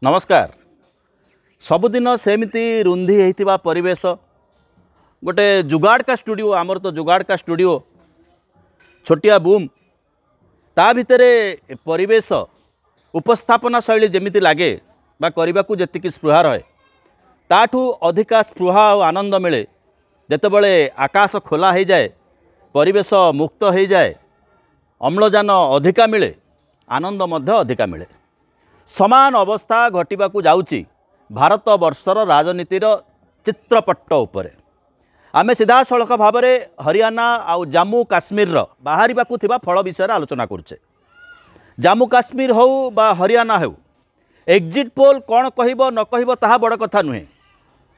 नमस्कार। सबुदिन सेमती रुंधी होता परिवेश गोटे जुगाड़ का स्टूडियो आमर तो जुगाड़ का स्टूडियो छोटिया बूम ता भितर परिवेश उपस्थापना शैली जमीती लगे बा करने को जी स्पृहा रहे ताठू अधिका स्पृहा और आनंद मिले जितेबले आकाश खोला हो जाए परिवेश मुक्त हो जाए अम्लजान अधिका मिले आनंद मध्य अधिका मिले। समान अवस्था घटवा जाऊँगी भारत वर्षर राजनीतिर चित्रपट उपरे आमे सीधा सड़क भाव में हरियाणा आउ जम्मू काश्मीर बाहर फल विषय आलोचना करुचे। जम्मू काश्मीर हो बा हरियाणा हो एग्जिट पोल कौन कहब न कहब ताहा बड़ कथा नुहे।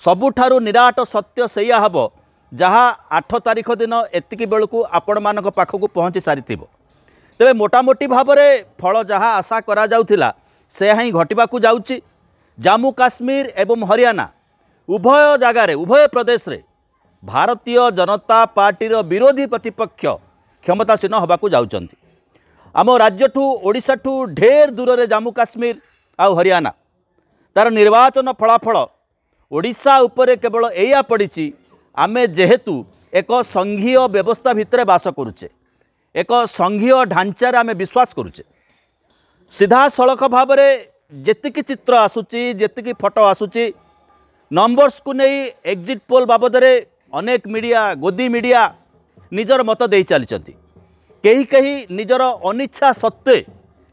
सबुठारु निराट सत्य सैया हम जहाँ 8 तारिख दिन एतिकी बेलू आपण मानक पाखक पहुँची सारी तेबे मोटामोटी भाव में फल जहाँ आशा करा जाउथिला से ही घटवा जाउची। जम्मू काश्मीर एवं हरियाणा उभय जगार उभय प्रदेश रे भारतीय जनता पार्टी विरोधी प्रतिपक्ष क्षमतासीन होबाकू जाउचंती। आम राज्यठू ओडिशाठू ढेर दूर रे जम्मू काश्मीर आ हरियाणा तार निर्वाचन फलाफल ओडिशा उपरे केवल एया पड़ी आमे जेहेतु एक संघीय व्यवस्था भितर बास करुचे एक संघीय ढांचार आमे विश्वास करुचे। सीधा सड़क भाव में जेतिकी चित्र आसूची जेतिकी फोटो आसूची नंबर्स को नहीं एग्जिट पोल बाबद अनेक मीडिया गोदी मीडिया निजर मत दे चली कहीं निजर अनिच्छा सत्वे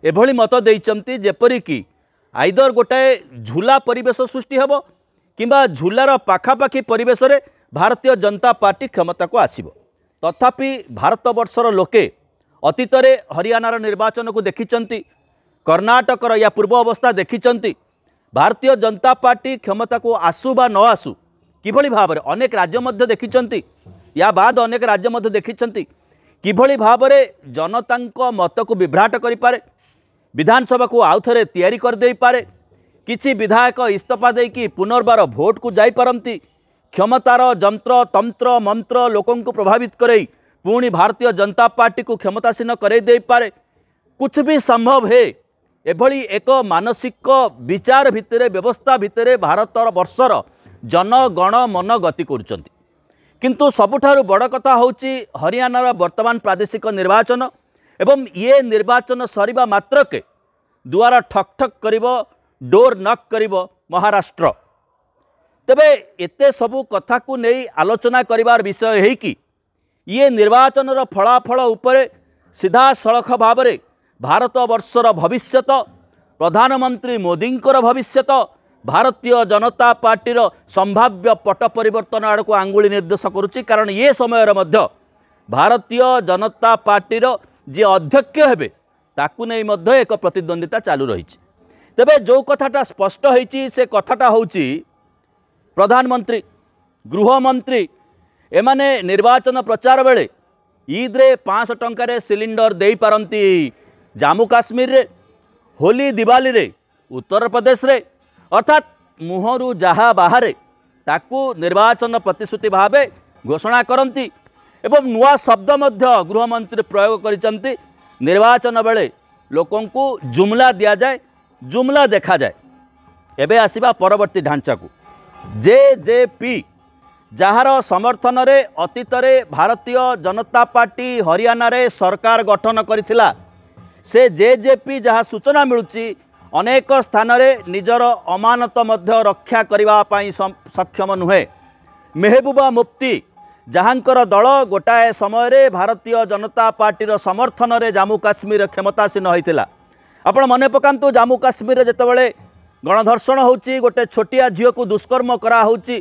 एभली मत देइचंती जेपरिक आइदर गोटाए झूला परिवेश सृष्टि हेब किंबा झूलार पाखापाखि परिवेश रे भारतीय जनता पार्टी क्षमता को आसिब। तथापि भारत वर्षर लोके अतीत हरियाणार निर्वाचन को देखिचंती कर्णाटकर या पूर्व अवस्था देखिचंती भारतीय जनता पार्टी क्षमता को आसू बा न आसू किभली भाव में अनेक राज्य मध्य देखिचंती या बाद अनेक राज्य मध्य देखिचंती किभली भाव में जनता मत को विभ्राट करि पारे विधानसभा को आउ थे तैयारी कर दे पारे किछि विधायक इस्तीफा देकी पुनर्बार भोट को जाई पारंती क्षमतार जंत्र तंत्र मंत्र लोकों को प्रभावित करई पुणी भारतीय जनता पार्टी को क्षमतासीन करे दे पारे कुछ भी संभव है। एभली एक मानसिक विचार भितर व्यवस्था भितर भारत वर्षर जनगण मन गति करुचंती। किंतु सबुठारु बड़ कथा होची हरियाणार वर्तमान प्रादेशिक निर्वाचन एवं ये निर्वाचन सरिबा मात्रके दुआर ठक ठक करिवो डोर नक करिवो महाराष्ट्र। तेबे एते सबु कथा को नहीं आलोचना करिवार विषय है कि ये निर्वाचन फलाफल उपरे सीधा सड़क भाव में भारत वर्षर भविष्यत प्रधानमंत्री मोदींकर भविष्यत भारतीय जनता पार्टीर संभाव्य पट परिवर्तन आड़ को आंगुली निर्देश करुच्ची। कारण ये समय मध्य भारतीय जनता पार्टीर जी अध्यक्ष हेबे ताकू नहीं मध्य एक प्रतिद्वंदिता चालू रही। तेबे जो कथाटा स्पष्ट होईची से कथाटा होची प्रधानमंत्री गृहमंत्री एमाने निर्वाचन प्रचार बेले ईद्रे 500 टंकार सिलिंडर दे पारंती जम्मू काश्मीर रे होली दिवाली रे उत्तर प्रदेश रे अर्थात मुहरु जहा बाहर ताकू निर्वाचन प्रतिश्रुति भावे घोषणा करती एवं नुआ शब्द मध्य गृहमंत्री प्रयोग करिसंती निर्वाचन बेले लोकों को जुमला दिया जाए जुमला देखा जाए। एबे आसीबा परवर्ती ढांचा को जेजेपी जार समर्थन रे अतीत रे भारतीय जनता पार्टी हरियाणा रे सरकार गठन करिथिला से जेजेपी जहाँ सूचना मिलुची अनेक स्थान रे निजर अमानत मध्य रक्षा करबा पाई सक्षम नुहे। मेहबूबा मुफ्ती जहाँकर दल गोटाए समय रे भारतीय जनता पार्टीर समर्थन रे जम्मू काश्मीर क्षमतासीन होइतिला। आपण मने पकांतु जम्मू काश्मीर जेतेबेले गणधर्षण होची गोटे छोटिया झील को दुष्कर्म करा होची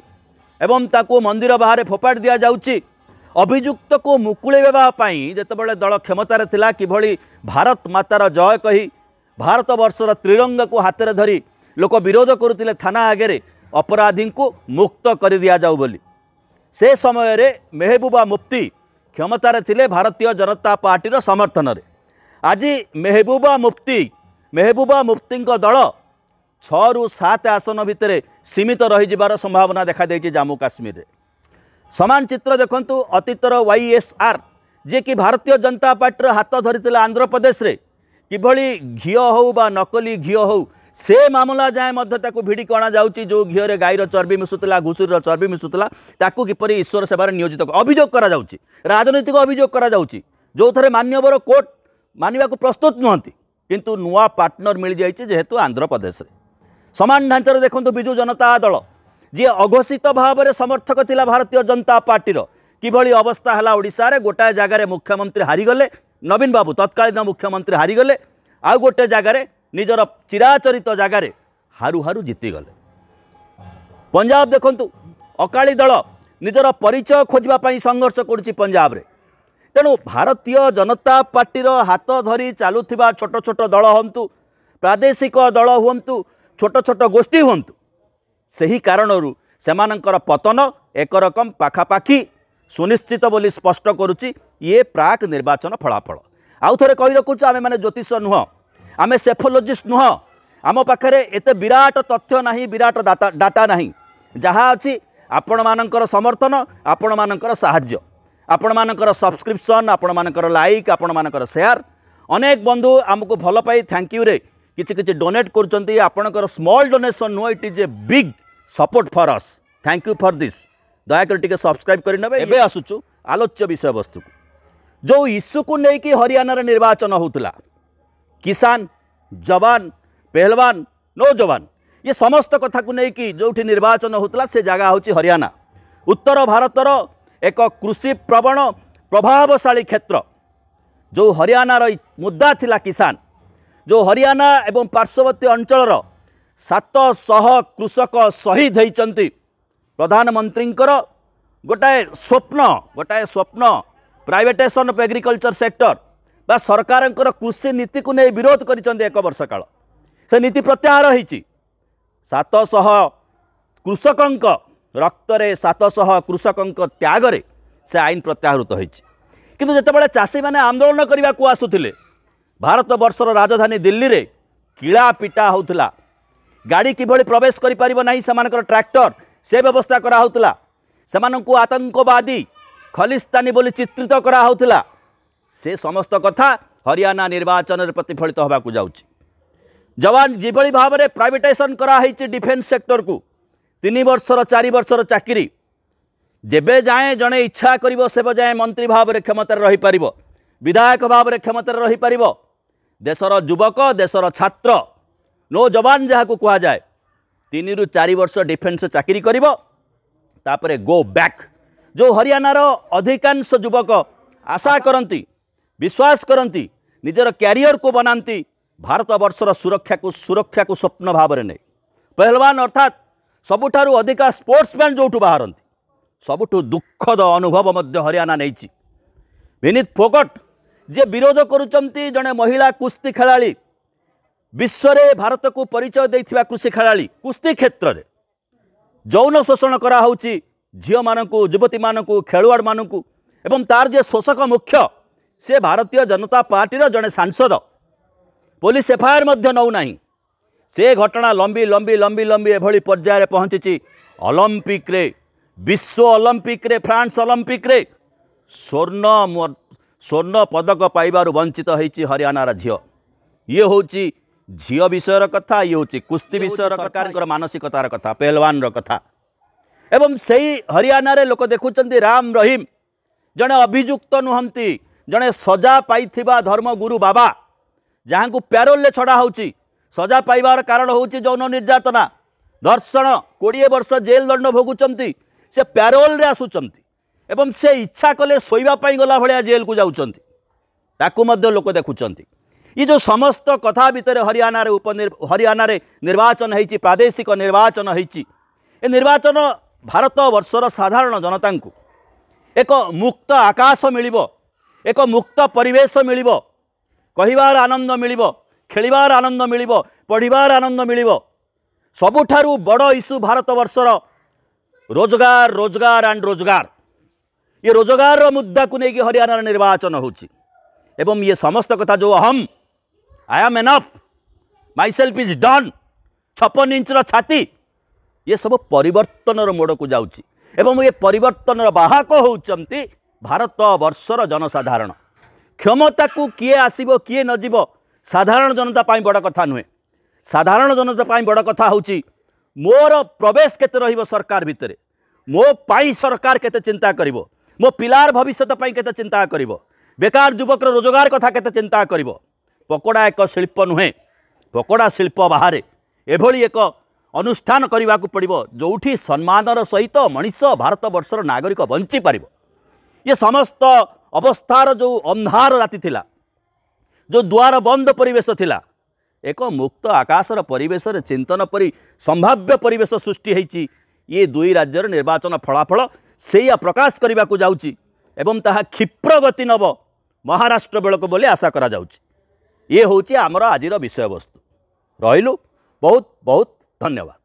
एवं ताकू मंदिर बाहर फोपाड़ दिया जाउची अभियुक्त को मुकुलेबा पाई जेतेबेले दल क्षमतार थिला किभली भारत मातार जय कही भारत वर्षर त्रिरंगा को हाथ में धरी लोक विरोध करुतिले थाना आगे अपराधी को मुक्त कर दिया जाऊ बोली से समय रे मेहबूबा मुफ्ती क्षमतार थिले भारतीय जनता पार्टीर समर्थन रे। आज मेहबूबा मुफ्ती दल 6 ରୁ 7 आसन भितर सीमित रही जिबार संभावना देखा देइछि जम्मू काश्मीर रे। समान चित्र देखंतु अतीतर YSR जे कि भारतीय जनता पार्टी हाथ धरी आंध्र प्रदेश रे किभली घीओ हो बा नकली घीओ हो से मामला जाए भिड़ी कणा जाउची जो घीरे गाईर चर्बी मिसुला घुषुर चर्बी मिसुला ताकू किपरि ईश्वर सेवार नियोजित अभियोग करा जाउची राजनीतिक अभियोग करा जाउची जो थरे मान्यवर कोर्ट मानिबा को प्रस्तुत नुहंती किंतु नुआ पार्टनर मिल जाइए जेहेतु आंध्र प्रदेश समान ढांचार देखो बिजु जनता दल जी अघोषित भाव में समर्थक थिला भारतीय जनता पार्टी किभली अवस्था है ओडिशा रे गोटाए जगार मुख्यमंत्री हारीगले नवीन बाबू तत्कालीन मुख्यमंत्री हारीगले आउ गोटे जगार निजर चिराचरित जगार हारू हारू जीतीगले पंजाब देखंतु अकाली दल निजर परिचय खोजवाई संघर्ष करुच्ची पंजाब रे तेणु भारतीय जनता पार्टीर हाथ धरी चलुवा छोट छोट दल हूँ प्रादेशिक दल हूँ छोट छोट गोष्ठी हूँ से कारणरू सेमानंकर पतन एक रकम पाखापाखि सुनिश्चित बोली स्पष्ट करुच्ची ये प्राक निर्वाचन फलाफल आउ थे कही रखुचु आमे माने ज्योतिष नुह आमे सेफोलोजिस्ट नुह आम पाखे एत विराट तथ्य नहीं विराट डाटा नहीं जहाँ अच्छी आपण मानकर समर्थन आपण मानकर साहाय्य आपण मानकर सब्सक्रिप्शन आपण मानकर लाइक आपण मानकर शेयर अनेक बंधु आमको भल पाई थैंक यू रे किछि किछि डोनेट करचंती आपणकर small donation no it is a big support for us thank you for this दया कर टिके सब्सक्राइब करि नबे एबे आसुचु आलोच्य विषय वस्तु को जो इश्यू को नहीं कि हरियाणा रे निर्वाचन होतला किसान जवान पहलवान नौजवान ये समस्त कथा को नहीं कि जोठी निर्वाचन होतला से जगह होची हरियाणा उत्तर भारतर एक कृषि प्रवण प्रभावशाली क्षेत्र जो हरियाणार मुद्दा थिला किसान जो हरियाणा एवं पार्श्ववर्ती अंचल 700 कृषक शहीद होती प्रधानमंत्री गोटाए स्वप्न प्राइवेटेशन ऑफ एग्रीकल्चर सेक्टर बा सरकार कृषि नीति को नहीं विरोध कर एक वर्ष काल से नीति प्रत्याहार होती 700 कृषक रक्तरे 700 कृषक त्यागरे से आईन प्रत्याहृत होती किंतु जितेबाला चाषी मैंने आंदोलन करने को आसुले भारत वर्षर राजधानी दिल्ली रे किला पिटा होता गाड़ी किभली प्रवेश कर ट्रैक्टर से व्यवस्था कराला से आतंकवादी खलिस्तानी बोली चित्रित कराला से समस्त कथा हरियाणा निर्वाचन में प्रतिफलित होगा जाउछि जवान जिभली भाव में प्राइवेटाइजेशन कराई डिफेन्स सेक्टर को 3 वर्षर 4 वर्षर चाकरी जेबे जाए जड़े इच्छा करिवो सेब जाए मंत्री भाव में क्षमतार रही पारिबो विधायक भाव में क्षमतार रही पारिबो देशर युवक देशर छात्र नौजवान जहाँ को कहा जाए 3 ରୁ 4 वर्ष डिफेन्स चाकरी करिवो तापरे गो बैक जो हरियाणार अधिकांश युवक आशा करती विश्वास करती निजर कैरियर को बनाती भारत वर्षर सुरक्षा को स्वप्न भाव में नहीं पहलवान अर्थात सबुठारु अधिका स्पोर्ट्समैन जो बाहरती सबुठु दुखद अनुभव मध्य हरियाणा नहीं विनीत फोगट जे विरोध करुचंती जड़े महिला कुस्ती खेलाड़ी विश्व में भारत को परिचय देथिबा कृषि खेलाड़ी कुस्ती क्षेत्र में यौन शोषण कराउची झील मानू युवती मानू खेलुआड़ मानू एवं तार जे शोषक मुख्य से भारतीय जनता पार्टी जड़े सांसद पुलिस एफआईआर नौ नहीं से घटना लंबी लंबी लंबी लंबी एभली पर्यायर पहुंची ओलंपिक रे विश्व ओलंपिक रे फ्रांस ओलंपिक रे स्वर्ण पदक पाइबार वंचित होती हरियाणार झील ये हूँ झील विषय कथा ये हूँ कुस्ती विषय सरकार मानसिकतार कथा पहलवान कथा एवं से हरियाणा रे लोक देखुं राम रहीम जड़े अभियुक्त नुहंती जड़े सजा पाइथिबा धर्मगुरु बाबा जहाँ को प्यारोल छड़ा होची सजा पाइबार कारण होची यौन निर्यातना धर्षण 20 वर्ष जेल दंड भोगुचंती से प्यारोल रे आसुचंती एवं से इच्छा कले शोइबा पाई गला भलिया जेल को जाउचंती ताकू मध्य लोक देखुचंती ये जो समस्त कथा भितर हरियाणा रे निर्वाचन होती प्रादेशिक निर्वाचन होती ए निर्वाचन भारत वर्षर साधारण जनता को एक मुक्त आकाश मिलिबो एक मुक्त परिवेश मिलिबो कहिबार आनंद मिलिबो खेलिबार आनंद मिलिबो पढ़िबार आनंद मिलिबो सबुठारु बड़ इश्यू भारत वर्षर रोजगार रोजगार एंड रोजगार ये रोजगार मुद्दा को लेकिन हरियाणा निर्वाचन होची एवं ये समस्त कथा जो अहम I am enough my self is done 56 inch छाती ये सब परिवर्तन मोड़ को जाउची एवं ये परिवर्तन बाहक होउचंती भारत वर्षर जनसाधारण क्षमता को किए आसीबो किए न जीवो साधारण जनता पाई बड़ कथा नुहे साधारण जनता पाई बड़ कथा होची मोर प्रवेश केते रहिबो सरकार भितरे मो पाई सरकार केते चिंता करिवो मो पिलार भविष्यत पाई केते चिंता करिवो बेकार युवक रोजगार कथा केते चिंता करिवो। पकोड़ा एक शिल्प नुहे पकोड़ा शिल्प बाहर एभली एक अनुष्ठान करने को पड़ो जोठी सम्मानर सहित मनीष भारत वर्षर नागरिक बंची पार। ये समस्त अवस्थार जो अंधार राति थिला जो द्वार बंद परिवेश थिला एक मुक्त आकाशर परिवेश चिंतन परी संभाव्य परिवेश सृष्टि होती। ये दुई राज्यर निर्वाचन फलाफल से प्रकाश करने को जाउची एवं ताहा क्षिप्र गति नब महाराष्ट्र बेलक बोली आशा करा जाउची। ये होची आमर आजिर विषय वस्तु। रहिलु बहुत बहुत धन्यवाद।